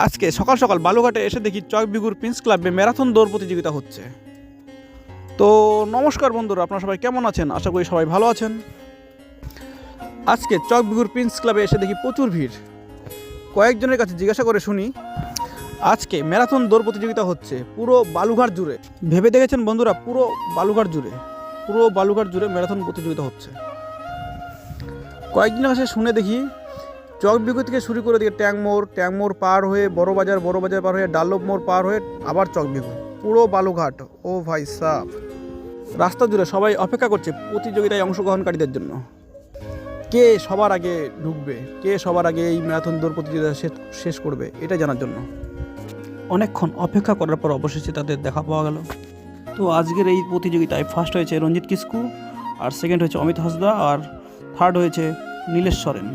আজকে সকাল সকাল বালুঘাটে এসে দেখি চকবিগুর প্রিন্স ক্লাবে ম্যারাথন দৌড় প্রতিযোগিতা হচ্ছে। তো নমস্কার বন্ধুরা, আপনারা সবাই কেমন আছেন? আশা করি সবাই ভালো আছেন। আজকে চকবিগুর প্রিন্স ক্লাবে এসে দেখি প্রচুর ভিড়। কয়েকজনের কাছে জিজ্ঞাসা করে শুনি আজকে ম্যারাথন দৌড় প্রতিযোগিতা হচ্ছে পুরো বালুঘাট জুড়ে। ভেবে দেখেছেন বন্ধুরা, পুরো বালুঘাট জুড়ে ম্যারাথন প্রতিযোগিতা হচ্ছে। কয়েকদিনের কাছে শুনে দেখি চকবিগু থেকে শুরু করে দিয়ে ট্যাংমোড় পার হয়ে বড় বাজার পার হয়ে ডাল্লভ মোড় পার হয়ে আবার চকবিগু, পুরো বালুঘাট। ও ভাই সাহ, রাস্তা জুড়ে সবাই অপেক্ষা করছে প্রতিযোগিতায় অংশগ্রহণকারীদের জন্য। কে সবার আগে ঢুকবে, কে সবার আগে এই ম্যারাথন দৌড় প্রতিযোগিতা শেষ করবে, এটা জানার জন্য অনেকক্ষণ অপেক্ষা করার পর অবশেষে তাদের দেখা পাওয়া গেল। তো আজকের এই প্রতিযোগিতায় ফার্স্ট হয়েছে রঞ্জিত কিস্কু, আর সেকেন্ড হয়েছে অমিত হাসদা, আর থার্ড হয়েছে নীলেশ সরেন।